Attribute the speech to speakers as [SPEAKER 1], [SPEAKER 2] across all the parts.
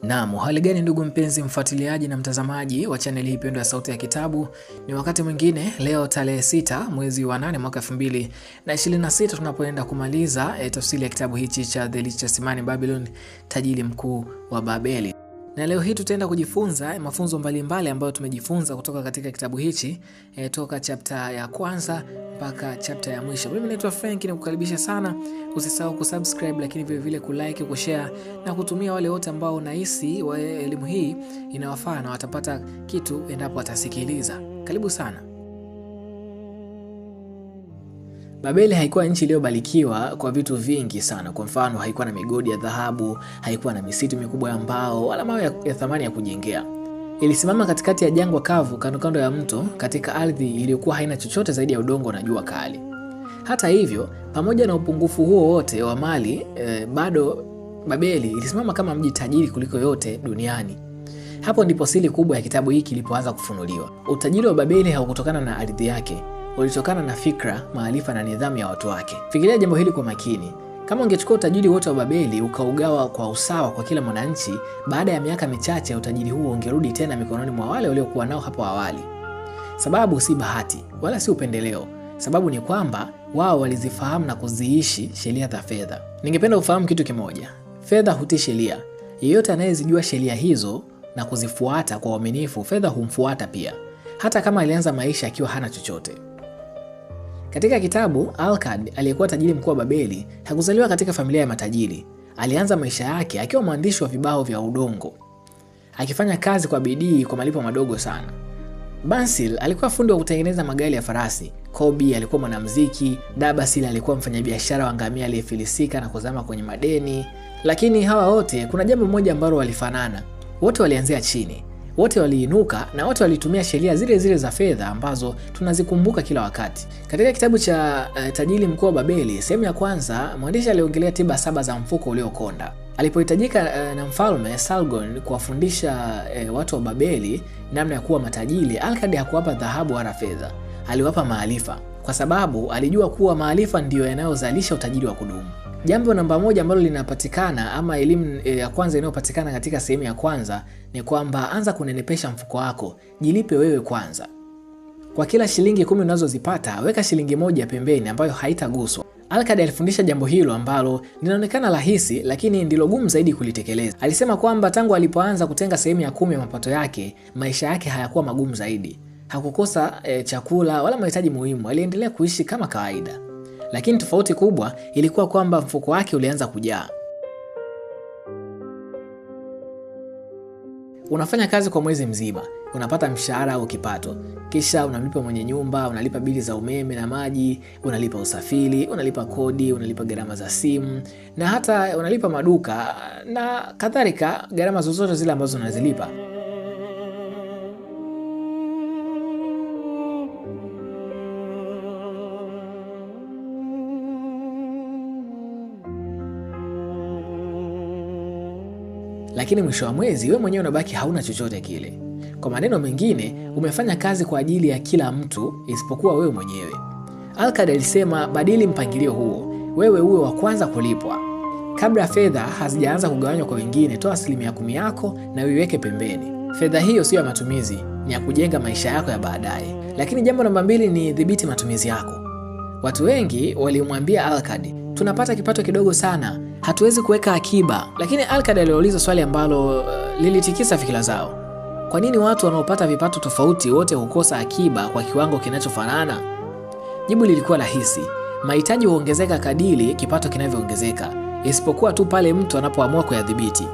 [SPEAKER 1] Naam, hali gani ndugu mpenzi mfuatiliaji na mtazamaji wa channel hii pendwa ya Sauti ya Kitabu. Ni wakati mwingine leo tarehe 6 mwezi wa 8 mwaka 2026 tunapoenda kumaliza tafsiri ya kitabu hichi cha The Richest Man in Babylon, tajiri mkuu wa Babeli. Na leo hii tutaenda kujifunza mafunzo mbalimbali ambayo tumejifunza kutoka katika kitabu hichi toka chapter ya kwanza mpaka chapter ya mwisho. Mimi naitwa Frank, nikukaribisha sana. Usisahau kusubscribe, lakini vile vile kulike, kushare na kutumia wale wote ambao unahisi wa elimu hii inawafaa na watapata kitu endapo watasikiliza. Karibu sana. Babeli haikuwa nchi iliyobarikiwa kwa vitu vingi sana. Kwa mfano, haikuwa na migodi ya dhahabu, haikuwa na misitu mikubwa ya mbao wala mawe ya thamani ya kujengea. Ilisimama katikati ya jangwa kavu, kando kando ya mto, katika ardhi iliyokuwa haina chochote zaidi ya udongo na jua kali. Hata hivyo, pamoja na upungufu huo wote wa mali, bado Babeli ilisimama kama mji tajiri kuliko yote duniani. Hapo ndipo siri kubwa ya kitabu hiki ilipoanza kufunuliwa. Utajiri wa Babeli haukutokana na ardhi yake, ulitokana na fikra, maarifa na nidhamu ya watu wake. Fikiria jambo hili kwa makini. Kama ungechukua utajiri wote wa Babeli ukaugawa kwa usawa kwa kila mwananchi, baada ya miaka michache utajiri huo ungerudi tena mikononi mwa wale waliokuwa nao hapo awali. Sababu si bahati wala si upendeleo. Sababu ni kwamba wao walizifahamu na kuziishi sheria za fedha. Ningependa ufahamu kitu kimoja. Fedha hutii sheria. Yeyote anayezijua sheria hizo na kuzifuata kwa uaminifu, fedha humfuata pia, hata kama alianza maisha akiwa hana chochote. Katika kitabu, Alkad aliyekuwa tajiri mkuu wa Babeli hakuzaliwa katika familia ya matajiri. Alianza maisha yake akiwa mwandishi wa vibao vya udongo, akifanya kazi kwa bidii kwa malipo madogo sana. Bansil alikuwa fundi wa kutengeneza magari ya farasi. Kobi alikuwa mwanamuziki. Dabasil alikuwa mfanyabiashara wa ngamia aliyefilisika na kuzama kwenye madeni. Lakini hawa wote kuna jambo moja ambalo walifanana. Wote walianzia chini. Wote waliinuka na wote walitumia sheria zile zile za fedha ambazo tunazikumbuka kila wakati. Katika kitabu cha tajiri mkuu wa Babeli, sehemu ya kwanza, mwandishi aliongelea tiba 7 za mfuko uliokonda. Alipohitajika na mfalme Sargon kuwafundisha watu wa Babeli namna ya kuwa matajiri, Alkad hakuwapa dhahabu wala fedha. Aliwapa maarifa, kwa sababu alijua kuwa maarifa ndiyo yanayozalisha utajiri wa kudumu. Jambo namba moja ambalo linapatikana ama elimu ya kwanza inayopatikana katika sehemu ya kwanza ni kwamba anza kunenepesha mfuko wako, jilipe wewe kwanza. Kwa kila shilingi 10 unazozipata, weka shilingi 1 pembeni ambayo haitaguswa. Alkad alifundisha jambo hilo ambalo linaonekana rahisi lakini ndilo gumu zaidi kulitekeleza. Alisema kwamba tangu alipoanza kutenga sehemu ya 10 ya mapato yake, maisha yake hayakuwa magumu zaidi. Hakukosa chakula wala mahitaji muhimu, aliendelea kuishi kama kawaida. Lakini tofauti kubwa ilikuwa kwamba mfuko wake ulianza kujaa. Unafanya kazi kwa mwezi mzima, unapata mshahara au kipato. Kisha unamlipa mwenye nyumba, unalipa bili za umeme na maji, unalipa usafiri, unalipa kodi, unalipa gharama za simu, na hata unalipa maduka na kadhalika, gharama zozote zile ambazo unazilipa. Lakini mwisho wa mwezi wewe mwenyewe unabaki hauna chochote kile. Kwa maneno mengine, umefanya kazi kwa ajili ya kila mtu isipokuwa wewe mwenyewe. Alkad alisema, badili mpangilio huo. Wewe uwe wa kwanza kulipwa. Kabla fedha hazijaanza kugawanywa kwa wengine, toa 10% yako na uiweke pembeni. Fedha hiyo sio ya matumizi, ni ya kujenga maisha yako ya baadaye. Lakini jambo namba 2 ni dhibiti matumizi yako. Watu wengi walimwambia Alkad, tunapata kipato kidogo sana, hatuwezi kuweka akiba. Lakini Alkad aliuliza swali ambalo lilitikisa fikira zao. Kwa nini watu wanaopata vipato tofauti wote hukosa akiba kwa kiwango kinachofanana? Jibu lilikuwa rahisi. Mahitaji huongezeka kadiri kipato kinavyoongezeka, isipokuwa tu pale mtu anapoamua kuyadhibiti.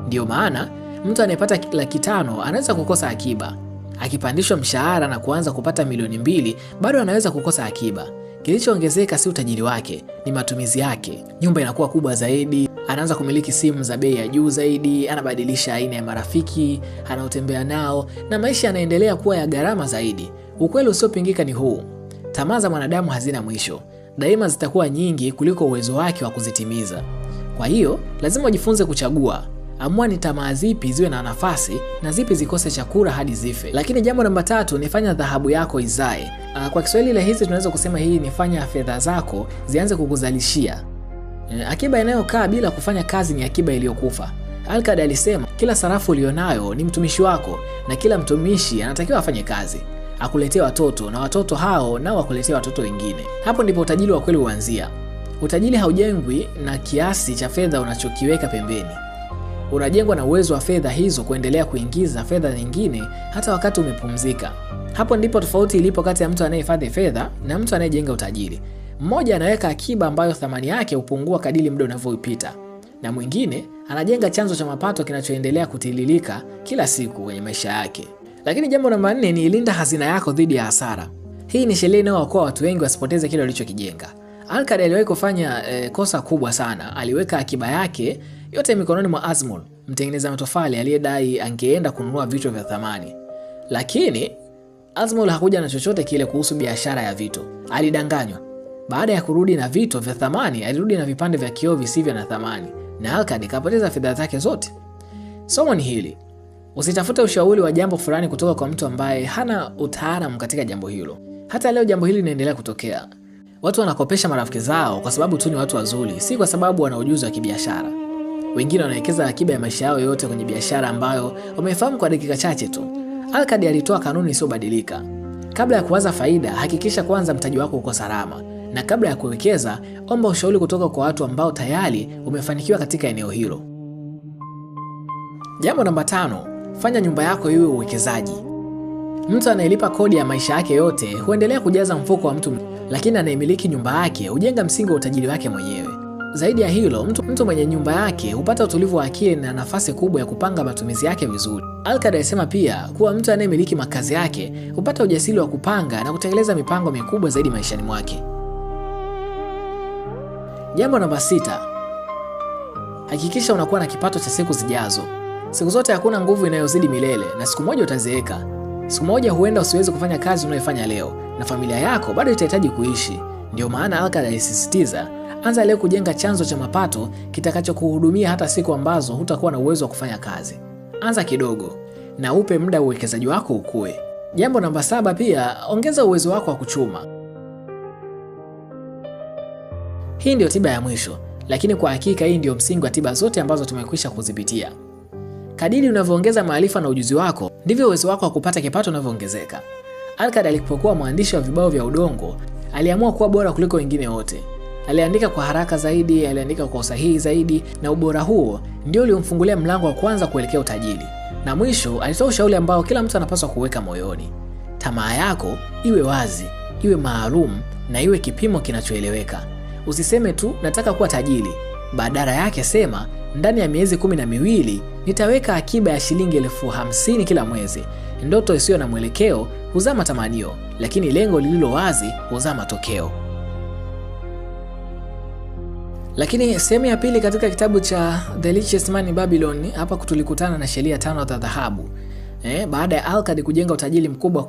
[SPEAKER 1] Ndio maana mtu anayepata 500,000 anaweza kukosa akiba. Akipandishwa mshahara na kuanza kupata milioni 2, bado anaweza kukosa akiba. Kilichoongezeka si utajiri wake, ni matumizi yake. Nyumba inakuwa kubwa zaidi, anaanza kumiliki simu za bei ya juu zaidi, anabadilisha aina ya marafiki anaotembea nao, na maisha yanaendelea kuwa ya gharama zaidi. Ukweli usiopingika ni huu. Tamaa za mwanadamu hazina mwisho. Daima zitakuwa nyingi kuliko uwezo wake wa kuzitimiza. Kwa hiyo, lazima ujifunze kuchagua. Amua ni tamaa zipi ziwe na nafasi na zipi zikose chakula hadi zife. Lakini jambo namba 3 ni fanya dhahabu yako izae. Kwa Kiswahili rahisi tunaweza kusema hii ni fanya fedha zako zianze kukuzalishia. Akiba inayokaa bila kufanya kazi ni akiba iliyokufa. Al-Qadi alisema kila sarafu ulionayo ni mtumishi wako, na kila mtumishi anatakiwa afanye kazi, akuletee watoto, na watoto hao nao wakuletee watoto wengine. Hapo ndipo utajiri wa kweli huanzia. Utajiri haujengwi na kiasi cha fedha unachokiweka pembeni. Unajengwa na uwezo wa fedha hizo kuendelea kuingiza fedha nyingine hata wakati umepumzika. Hapo ndipo tofauti ilipo kati ya mtu anayehifadhi fedha na mtu anayejenga utajiri. Mmoja anaweka akiba ambayo thamani yake hupungua kadiri muda unavyopita, na mwingine anajenga chanzo cha mapato kinachoendelea kutililika kila siku kwenye maisha yake. Lakini jambo namba 4 ni linda hazina yako dhidi ya hasara. Hii ni sheria inayookoa watu wengi wasipoteze kile walichokijenga. Al-Qadi aliwahi kufanya kosa kubwa sana. Aliweka akiba yake yote mikononi mwa Azmul, mtengeneza matofali aliyedai angeenda kununua vitu vya thamani. Lakini Azmul hakuja na chochote kile kuhusu biashara ya vitu. Alidanganywa. Baada ya kurudi na vitu vya thamani, alirudi na vipande vya kioo visivyo na thamani, na Al-Qadi kapoteza fedha zake zote. Somo ni hili: usitafute ushauri wa jambo fulani kutoka kwa mtu ambaye hana utaalamu katika jambo hilo. Hata leo jambo hili linaendelea kutokea. Watu wanakopesha marafiki zao kwa sababu tu ni watu wazuri, si kwa sababu wana ujuzi wa kibiashara. Wengine wanawekeza akiba ya maisha yao yote kwenye biashara ambayo wamefahamu kwa dakika chache tu. Al-Qadi alitoa kanuni isiyobadilika: kabla ya kuanza faida, hakikisha kwanza mtaji wako uko salama, na kabla ya kuwekeza, omba ushauri kutoka kwa watu ambao tayari umefanikiwa katika eneo hilo. Jambo namba 5, fanya nyumba yako iwe uwekezaji. Mtu anayelipa kodi ya maisha yake yote huendelea kujaza mfuko wa mtu, lakini anayemiliki nyumba yake hujenga msingi wa utajiri wake mwenyewe. Zaidi ya hilo, mtu mwenye nyumba yake hupata utulivu wa akili na nafasi kubwa ya kupanga matumizi yake vizuri. Al-Qadi alisema pia kuwa mtu anayemiliki makazi yake hupata ujasiri wa kupanga na kutekeleza mipango mikubwa zaidi maishani mwake. Jambo namba 6, hakikisha unakuwa na kipato cha siku zijazo. Siku zote hakuna nguvu inayozidi milele, na siku moja utazeeka. Siku moja huenda usiweze kufanya kazi unayofanya leo, na familia yako bado itahitaji kuishi. Ndio maana Al-Qadi alisisitiza, anza leo kujenga chanzo cha mapato kitakachokuhudumia hata siku ambazo hutakuwa na uwezo wa kufanya kazi. Anza kidogo na upe muda uwekezaji wako ukue. Jambo namba 7 pia, ongeza uwezo wako wa kuchuma. Hii ndio tiba ya mwisho, lakini kwa hakika hii ndio msingi wa tiba zote ambazo tumekwisha kuzipitia. Kadiri unavyoongeza maarifa na ujuzi wako, ndivyo uwezo wako wa kupata kipato unavyoongezeka. Al-Qadi alipokuwa mwandishi wa vibao vya udongo, aliamua kuwa bora kuliko wengine wote. Aliandika kwa haraka zaidi, aliandika kwa usahihi zaidi, na ubora huo ndio uliomfungulia mlango wa kwanza kuelekea utajiri. Na mwisho alitoa ushauri ambao kila mtu anapaswa kuweka moyoni: tamaa yako iwe wazi, iwe maalum, na iwe kipimo kinachoeleweka. Usiseme tu nataka kuwa tajiri, badala yake sema ndani ya miezi 12 nitaweka akiba ya shilingi 50,000 kila mwezi. Ndoto isiyo na mwelekeo huzaa matamanio, lakini lengo lililo wazi huzaa matokeo. Lakini sehemu ya pili katika kitabu cha The Richest Man in Babylon, hapa tulikutana na sheria 5 za dhahabu. Baada ya Al-Qadi kujenga utajiri mkubwa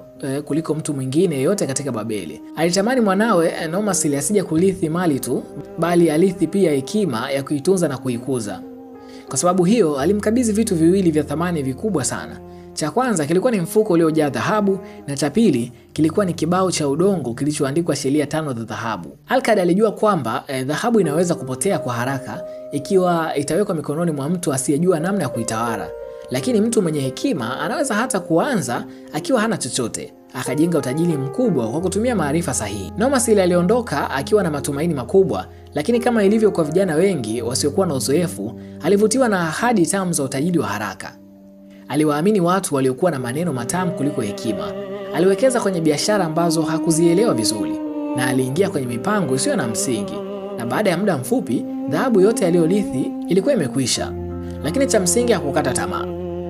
[SPEAKER 1] kuliko mtu mwingine yote katika Babeli, alitamani mwanawe Nomasil asije kurithi mali tu, bali alithi pia hekima ya kuitunza na kuikuza. Kwa sababu hiyo, alimkabidhi vitu viwili vya thamani vikubwa sana. Cha kwanza kilikuwa ni mfuko uliojaa dhahabu, na cha pili kilikuwa ni kibao cha udongo kilichoandikwa sheria 5 za dhahabu. Al-Qadi alijua kwamba dhahabu inaweza kupotea kwa haraka ikiwa itawekwa mikononi mwa mtu asiyejua namna ya kuitawala. Lakini mtu mwenye hekima anaweza hata kuanza akiwa hana chochote, akajenga utajiri mkubwa kwa kutumia maarifa sahihi. Nomasil aliondoka akiwa na matumaini makubwa, lakini kama ilivyo kwa vijana wengi wasiokuwa na uzoefu, alivutiwa na ahadi tamu za utajiri wa haraka. Aliwaamini watu waliokuwa na maneno matamu kuliko hekima. Aliwekeza kwenye biashara ambazo hakuzielewa vizuri, na aliingia kwenye mipango isiyo na msingi. Na baada ya muda mfupi, dhahabu yote aliyorithi ilikuwa imekwisha. Lakini cha msingi hakukata tamaa.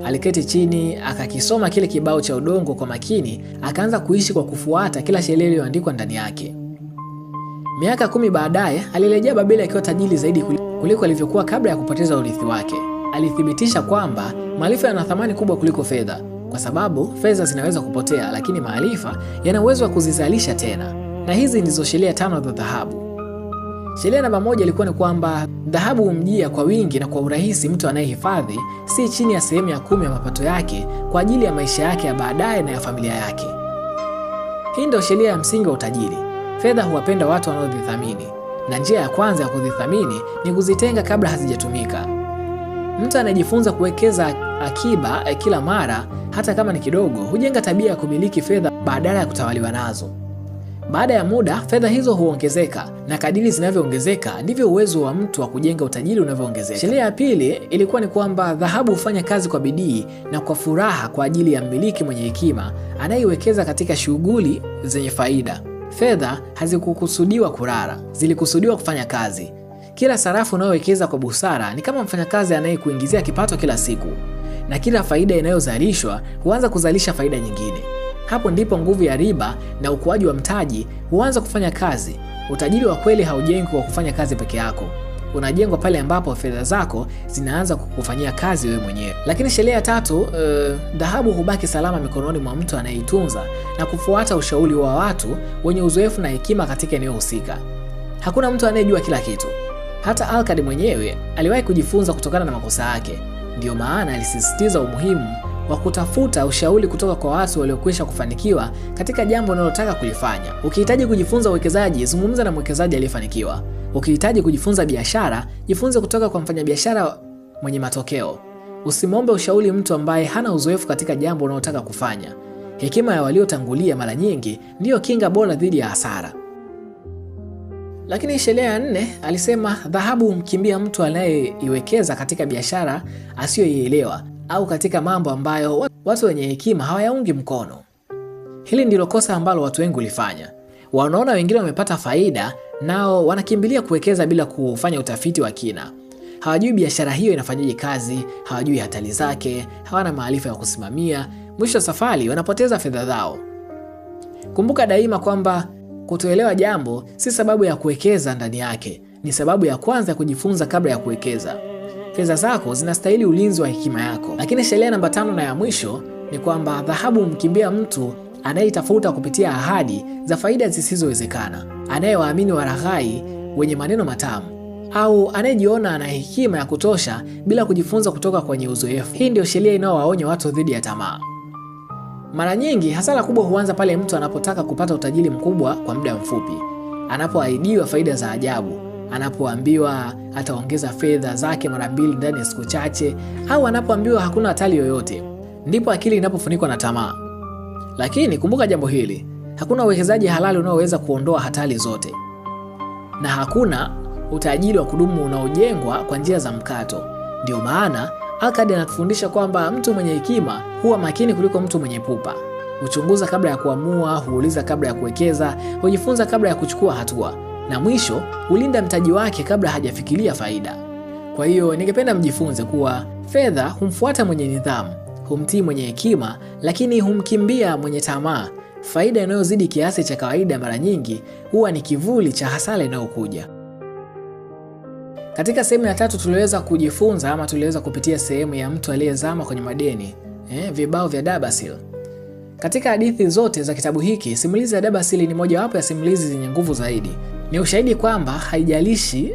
[SPEAKER 1] Aliketi chini, akakisoma kile kibao cha udongo kwa makini, akaanza kuishi kwa kufuata kila sheria iliyoandikwa ndani yake. Miaka 10 baadaye, alirejea Babeli akiwa tajiri zaidi kuliko alivyokuwa kabla ya kupoteza urithi wake. Alithibitisha kwamba maarifa yana thamani kubwa kuliko fedha, kwa sababu fedha zinaweza kupotea, lakini maarifa yana uwezo wa kuzizalisha tena. Na hizi ndizo sheria 5 za dhahabu. Sheria namba 1 ilikuwa ni kwamba dhahabu humjia kwa wingi na kwa urahisi mtu anayehifadhi si chini ya sehemu ya 10 ya mapato yake kwa ajili ya maisha yake ya baadaye na ya familia yake. Hii ndio sheria ya msingi wa utajiri. Fedha huwapenda watu wanaodhithamini, na njia ya kwanza ya kudhithamini ni kuzitenga kabla hazijatumika. Mtu anayejifunza kuwekeza akiba kila mara, hata kama ni kidogo, hujenga tabia ya kumiliki fedha badala ya kutawaliwa nazo. Baada ya muda, fedha hizo huongezeka, na kadiri zinavyoongezeka ndivyo uwezo wa mtu wa kujenga utajiri unavyoongezeka. Sheria ya pili ilikuwa ni kwamba dhahabu hufanya kazi kwa bidii na kwa furaha kwa ajili ya mmiliki mwenye hekima anayeiwekeza katika shughuli zenye faida. Fedha hazikukusudiwa kulala, zilikusudiwa kufanya kazi. Kila sarafu unayowekeza kwa busara ni kama mfanyakazi anayekuingizia kipato kila siku, na kila faida inayozalishwa huanza kuzalisha faida nyingine. Hapo ndipo nguvu ya riba na ukuaji wa mtaji huanza kufanya kazi. Utajiri wa kweli haujengwi kwa kufanya kazi peke yako. Unajengwa pale ambapo fedha zako zinaanza kukufanyia kazi wewe mwenyewe. Lakini sheria ya tatu, dhahabu hubaki salama mikononi mwa mtu anayeitunza na kufuata ushauri wa watu wenye uzoefu na hekima katika eneo husika. Hakuna mtu anayejua kila kitu. Hata Al-Qadi mwenyewe aliwahi kujifunza kutokana na makosa yake. Ndiyo maana alisisitiza umuhimu wa kutafuta ushauri kutoka kwa watu waliokwisha kufanikiwa katika jambo unalotaka kulifanya. Ukihitaji kujifunza uwekezaji, zungumza na mwekezaji aliyefanikiwa. Ukihitaji kujifunza biashara, jifunze kutoka kwa mfanyabiashara mwenye matokeo. Usimwombe ushauri mtu ambaye hana uzoefu katika jambo unalotaka kufanya. Hekima ya waliotangulia mara nyingi ndiyo kinga bora dhidi ya hasara. Lakini sheria ya 4 alisema dhahabu humkimbia mtu anayeiwekeza katika biashara asiyoielewa au katika mambo ambayo watu wenye hekima hawayaungi mkono. Hili ndilo kosa ambalo watu wengi ulifanya. Wanaona wengine wamepata faida, nao wanakimbilia kuwekeza bila kufanya utafiti wa kina. Hawajui biashara hiyo inafanyaje kazi, hawajui hatari zake, hawana maarifa ya kusimamia. Mwisho safari wanapoteza fedha zao. Kumbuka daima kwamba kutoelewa jambo si sababu ya kuwekeza ndani yake, ni sababu ya kwanza kujifunza kabla ya kuwekeza. Fedha zako zinastahili ulinzi wa hekima yako. Lakini sheria namba 5 na ya mwisho ni kwamba dhahabu humkimbia mtu anayetafuta kupitia ahadi za faida zisizowezekana, anayewaamini walaghai wenye maneno matamu, au anayejiona ana hekima ya kutosha bila kujifunza kutoka kwenye uzoefu. Hii ndio sheria inayowaonya watu dhidi ya tamaa. Mara nyingi hasara kubwa huanza pale mtu anapotaka kupata utajiri mkubwa kwa muda mfupi, anapoahidiwa faida za ajabu, anapoambiwa ataongeza fedha zake mara 2 ndani ya siku chache, au anapoambiwa hakuna hatari yoyote. Ndipo akili inapofunikwa na tamaa. Lakini kumbuka jambo hili, hakuna uwekezaji halali unaoweza kuondoa hatari zote, na hakuna utajiri wa kudumu unaojengwa kwa njia za mkato. Ndio maana Al-Qadi anatufundisha kwamba mtu mwenye hekima huwa makini kuliko mtu mwenye pupa. Huchunguza kabla ya kuamua, huuliza kabla ya kuwekeza, hujifunza kabla ya kuchukua hatua, na mwisho hulinda mtaji wake kabla hajafikiria faida. Kwa hiyo ningependa mjifunze kuwa fedha humfuata mwenye nidhamu, humtii mwenye hekima, lakini humkimbia mwenye tamaa. Faida inayozidi kiasi cha kawaida mara nyingi huwa ni kivuli cha hasara inayokuja. Katika sehemu ya 3 tuliweza kujifunza ama tuliweza kupitia sehemu ya mtu aliyezama kwenye madeni, vibao vya Dabasil. Katika hadithi zote za kitabu hiki, simulizi ya Dabasil ni mojawapo ya simulizi zenye nguvu zaidi. Ni ushahidi kwamba haijalishi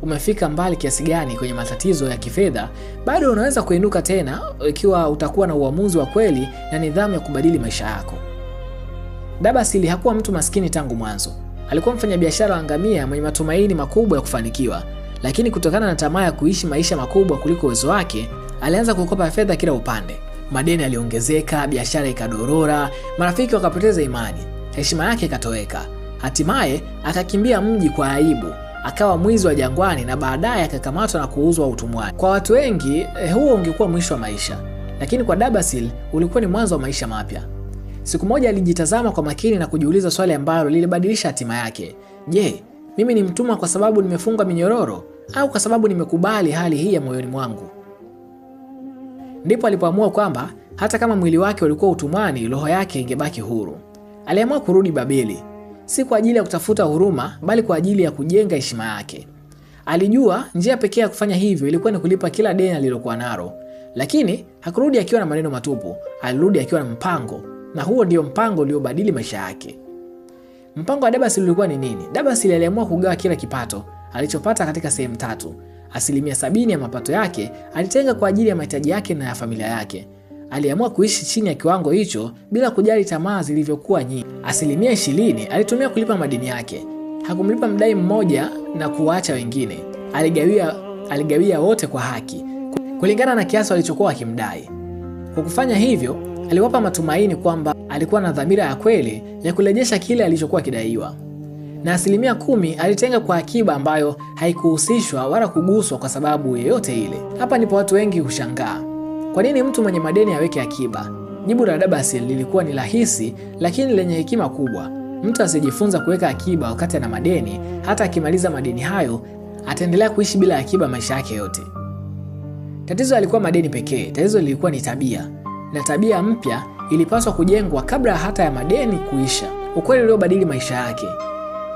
[SPEAKER 1] umefika mbali kiasi gani kwenye matatizo ya kifedha, bado unaweza kuinuka tena ikiwa utakuwa na uamuzi wa kweli na nidhamu ya kubadili maisha yako. Dabasil hakuwa mtu maskini tangu mwanzo. Alikuwa mfanyabiashara wa ngamia mwenye matumaini makubwa ya kufanikiwa, lakini kutokana na tamaa ya kuishi maisha makubwa kuliko uwezo wake, alianza kukopa fedha kila upande. Madeni yaliongezeka, biashara ikadorora, marafiki wakapoteza imani, heshima yake ikatoweka. Hatimaye akakimbia mji kwa aibu, akawa mwizi wa jangwani, na baadaye akakamatwa na kuuzwa utumwani. Kwa watu wengi huo ungekuwa mwisho wa maisha, lakini kwa Dabasil ulikuwa ni mwanzo wa maisha mapya. Siku moja alijitazama kwa makini na kujiuliza swali ambalo lilibadilisha hatima yake. Je, mimi ni mtumwa kwa sababu nimefunga minyororo, au kwa sababu nimekubali hali hii ya moyoni mwangu? Ndipo alipoamua kwamba hata kama mwili wake ulikuwa utumwani, roho yake ingebaki huru. Aliamua kurudi Babeli, si kwa ajili ya kutafuta huruma, bali kwa ajili ya kujenga heshima yake. Alijua njia pekee ya kufanya hivyo ilikuwa ni kulipa kila deni alilokuwa nalo. Lakini hakurudi akiwa na maneno matupu, alirudi akiwa na mpango, na huo ndio mpango uliobadili maisha yake. Mpango wa Dabasil ulikuwa ni nini? Dabasil aliamua kugawa kila kipato alichopata katika sehemu 3. 70% ya mapato yake alitenga kwa ajili ya mahitaji yake na ya familia yake. Aliamua kuishi chini ya kiwango hicho bila kujali tamaa zilivyokuwa nyingi. 20% alitumia kulipa madeni yake. Hakumlipa mdai mmoja na kuacha wengine. Aligawia wote kwa haki. kulingana na kiasi walichokuwa wakimdai. Kwa kufanya hivyo, aliwapa matumaini kwamba alikuwa na dhamira ya kweli ya kurejesha kile alichokuwa kidaiwa. Na 10% alitenga kwa akiba ambayo haikuhusishwa wala kuguswa kwa sababu yoyote ile. Hapa ndipo watu wengi hushangaa, kwa nini mtu mwenye madeni aweke akiba? Jibu la Dabasil lilikuwa ni rahisi lakini lenye hekima kubwa. Mtu asiyejifunza kuweka akiba wakati ana madeni, hata akimaliza madeni hayo, ataendelea kuishi bila akiba maisha yake yote. Tatizo halikuwa madeni pekee, tatizo lilikuwa ni tabia. Na tabia mpya ilipaswa kujengwa kabla hata ya madeni kuisha. Ukweli uliobadili maisha yake.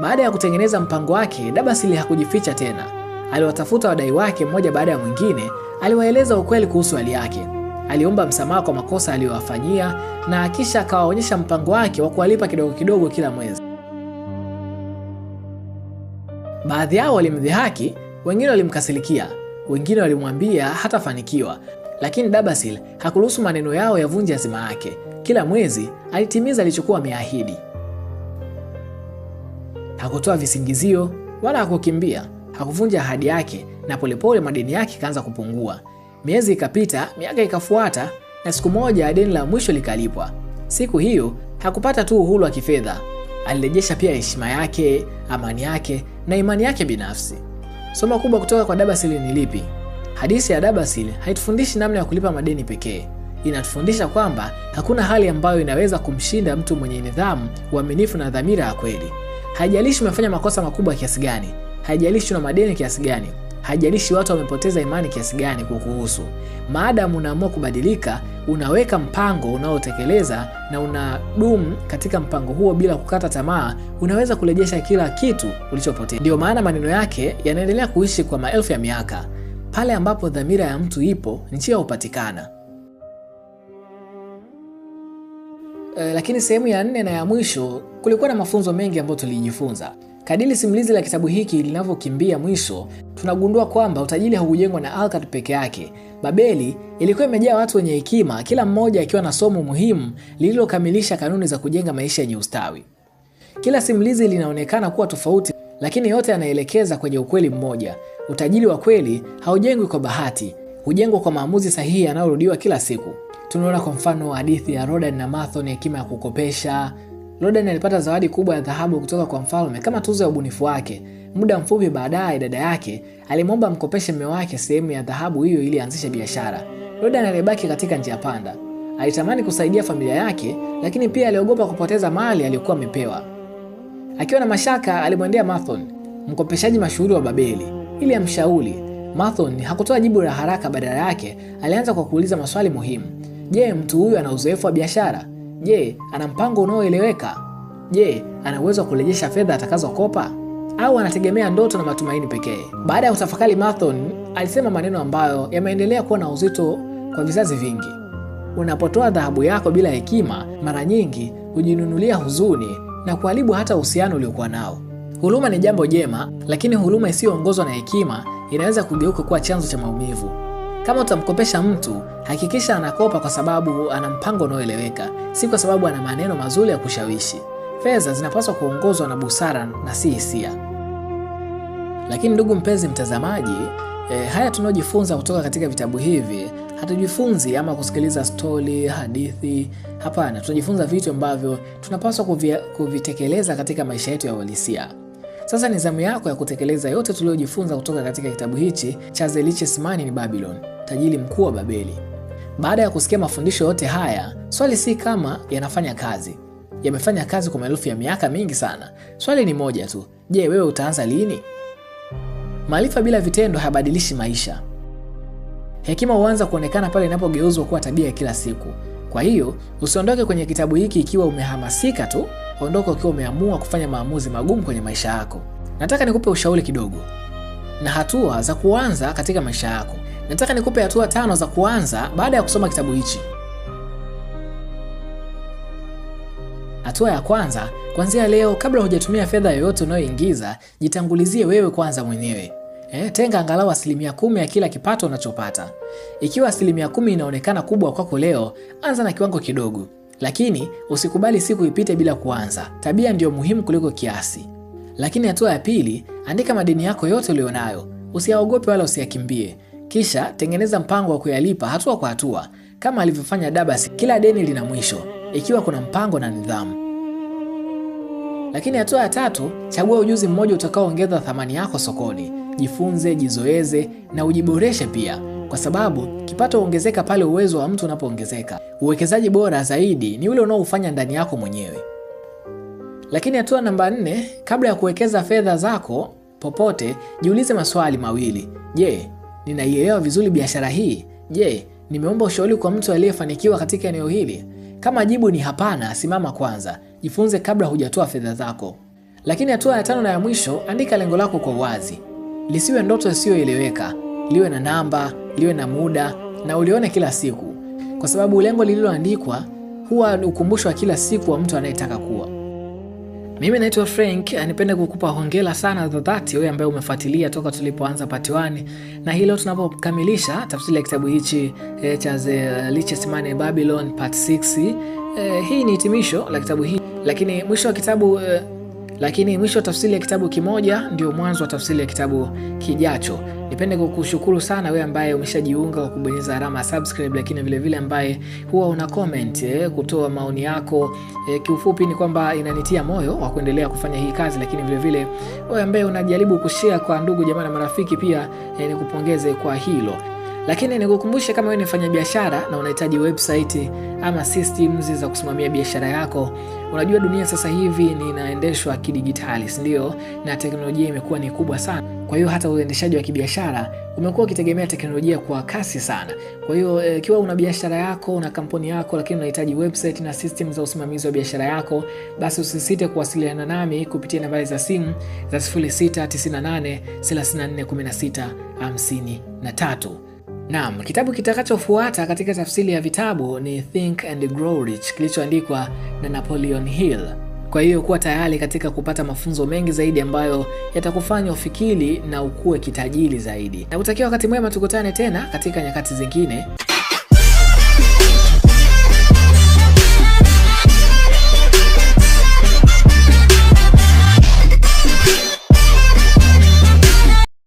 [SPEAKER 1] Baada ya kutengeneza mpango wake, Dabasil hakujificha tena. Aliwatafuta wadai wake mmoja baada ya mwingine, aliwaeleza ukweli kuhusu hali yake. Aliomba msamaha kwa makosa aliyowafanyia na kisha akawaonyesha mpango wake wa kuwalipa kidogo kidogo kila mwezi. Baadhi yao walimdhihaki, wengine walimkasirikia, wengine walimwambia hatafanikiwa, lakini Dabasil hakuruhusu maneno yao yavunje azima yake. Kila mwezi alitimiza alichokuwa ameahidi. Hakutoa visingizio wala hakukimbia, hakuvunja ahadi yake, na polepole madeni yake kaanza kupungua. Miezi ikapita, miaka ikafuata, na siku moja deni la mwisho likalipwa. Siku hiyo hakupata tu uhuru wa kifedha, alirejesha pia heshima yake, amani yake na imani yake binafsi. Somo kubwa kutoka kwa Dabasil ni lipi? Hadithi ya Dabasil haitufundishi namna ya kulipa madeni pekee. Inatufundisha kwamba hakuna hali ambayo inaweza kumshinda mtu mwenye nidhamu, uaminifu na dhamira ya kweli. Haijalishi umefanya makosa makubwa kiasi gani, haijalishi una madeni kiasi gani, haijalishi watu wamepoteza imani kiasi gani kukuhusu. Maadamu unaamua kubadilika, unaweka mpango unaotekeleza na unadumu katika mpango huo bila kukata tamaa, unaweza kurejesha kila kitu ulichopoteza. Ndio maana maneno yake yanaendelea kuishi kwa maelfu ya miaka. Pale ambapo dhamira ya mtu ipo, njia hupatikana. Lakini sehemu ya 4 na ya mwisho, kulikuwa na mafunzo mengi ambayo tulijifunza. Kadiri simulizi la kitabu hiki linavyokimbia mwisho, tunagundua kwamba utajiri haujengwa na Alkad peke yake. Babeli ilikuwa imejaa watu wenye hekima, kila mmoja akiwa na somo muhimu lililokamilisha kanuni za kujenga maisha yenye ustawi. Kila simulizi linaonekana kuwa tofauti, lakini yote yanaelekeza kwenye ukweli mmoja. Utajiri wa kweli haujengwi kwa bahati, hujengwa kwa maamuzi sahihi yanayorudiwa kila siku. Tunaona kwa mfano hadithi ya Rodan na Mathon, hekima ya kukopesha. Rodan alipata zawadi kubwa ya dhahabu kutoka kwa mfalme kama tuzo ya ubunifu wake. Muda mfupi baadaye, dada yake alimwomba mkopeshe mume wake sehemu ya dhahabu hiyo ili aanzishe biashara. Rodan alibaki katika njia panda. Alitamani kusaidia familia yake, lakini pia aliogopa kupoteza mali aliyokuwa amepewa. Akiwa na mashaka, alimwendea Mathon, mkopeshaji mashuhuri wa Babeli, ili amshauri. Mathon hakutoa jibu la haraka, badala yake alianza kwa kuuliza maswali muhimu. Je, mtu huyu ana uzoefu wa biashara? Je, ana mpango unaoeleweka? Je, ana uwezo wa kurejesha fedha atakazokopa? Au anategemea ndoto na matumaini pekee? Baada ya kutafakari, Mathon alisema maneno ambayo yameendelea kuwa na uzito kwa vizazi vingi. Unapotoa dhahabu yako bila hekima, mara nyingi hujinunulia huzuni na kuharibu hata uhusiano uliokuwa nao. Huruma ni jambo jema, lakini huruma isiyoongozwa na hekima inaweza kugeuka kuwa chanzo cha maumivu. Kama utamkopesha mtu, hakikisha anakopa kwa sababu ana mpango unaoeleweka, si kwa sababu ana maneno mazuri ya kushawishi. Fedha zinapaswa kuongozwa na busara na si hisia. Lakini ndugu mpenzi mtazamaji, haya tunayojifunza kutoka katika vitabu hivi, hatujifunzi ama kusikiliza stori, hadithi. Hapana, tunajifunza vitu ambavyo tunapaswa kuvitekeleza katika maisha yetu ya uhalisia. Sasa ni zamu yako ya kutekeleza yote tuliyojifunza kutoka katika kitabu hichi cha The Richest Man in Babylon, tajiri mkuu wa Babeli. Baada ya kusikia mafundisho yote haya, swali si kama yanafanya kazi. Yamefanya kazi kwa maelfu ya miaka mingi sana. Swali ni moja tu. Je, wewe utaanza lini? Maarifa bila vitendo hayabadilishi maisha. Hekima huanza kuonekana pale inapogeuzwa kuwa tabia ya kila siku. Kwa hiyo, usiondoke kwenye kitabu hiki ikiwa umehamasika tu, ondoka ukiwa umeamua kufanya maamuzi magumu kwenye maisha yako. Nataka nikupe ushauri kidogo na hatua za kuanza katika maisha yako. Nataka nikupe hatua 5 za kuanza baada ya kusoma kitabu hichi. Hatua ya kwanza, kuanzia leo, kabla hujatumia fedha yoyote unayoingiza, jitangulizie wewe kwanza mwenyewe. Tenga angalau 10% ya kila kipato unachopata. Ikiwa 10% inaonekana kubwa kwako leo, anza na kiwango kidogo. Lakini usikubali siku ipite bila kuanza. Tabia ndio muhimu kuliko kiasi. Lakini hatua ya pili, andika madeni yako yote ulionayo. Usiyaogope wala usiyakimbie. Kisha tengeneza mpango wa kuyalipa hatua kwa hatua. Kama alivyofanya Dabas, kila deni lina mwisho ikiwa kuna mpango na nidhamu. Lakini hatua ya 3, chagua ujuzi mmoja utakaoongeza thamani yako sokoni. Jifunze, jizoeze na ujiboreshe pia, kwa sababu kipato huongezeka pale uwezo wa mtu unapoongezeka. Uwekezaji bora zaidi ni ule unaofanya ndani yako mwenyewe. Lakini hatua namba 4, kabla ya kuwekeza fedha zako popote, jiulize maswali mawili. Je, ninaielewa vizuri biashara hii? Je, nimeomba ushauri kwa mtu aliyefanikiwa katika eneo hili? Kama jibu ni hapana, simama kwanza. Jifunze kabla hujatoa fedha zako. Lakini hatua ya 5 na ya mwisho, andika lengo lako kwa uwazi. Lisiwe ndoto isiyoeleweka, liwe na namba, liwe na muda na ulione kila siku. Kwa sababu lengo lililoandikwa huwa ukumbusho wa kila siku wa mtu anayetaka kuwa. Mimi naitwa Frank, nipende kukupa hongera sana za dhati wewe ambaye umefuatilia toka tulipoanza part 1, na hilo tunapokamilisha tafsiri ya kitabu hichi cha The Richest Man in Babylon part 6. Hii ni hitimisho la kitabu hiki, lakini mwisho wa tafsiri ya kitabu kimoja ndio mwanzo wa tafsiri ya kitabu kijacho. Nipende kukushukuru sana wewe ambaye umeshajiunga kwa kubonyeza alama subscribe, lakini vile vile ambaye huwa una comment kutoa maoni yako. Kiufupi ni kwamba inanitia moyo wa kuendelea kufanya hii kazi, lakini vile vile wewe ambaye unajaribu kushare kwa ndugu jamaa na marafiki pia nikupongeze kwa hilo. Lakini nikukumbushe, kama wewe ni mfanyabiashara na unahitaji website ama systems za kusimamia biashara yako, unajua dunia sasa hivi inaendeshwa kidigitali, ndio, na teknolojia imekuwa ni kubwa sana. Kwa hiyo hata uendeshaji wa kibiashara umekuwa ukitegemea teknolojia kwa kasi sana. Kwa hiyo ikiwa una biashara yako, una kampuni yako, lakini unahitaji website na systems za usimamizi wa biashara yako, basi usisite kuwasiliana nami kupitia nambari za simu za 0698 34 16 53. Naam, kitabu kitakachofuata katika tafsiri ya vitabu ni Think and Grow Rich, kilichoandikwa na Napoleon Hill. Kwa hiyo kuwa tayari katika kupata mafunzo mengi zaidi ambayo yatakufanya ufikiri na ukue kitajiri zaidi. Na kutakia wakati mwema, tukutane tena katika nyakati zingine.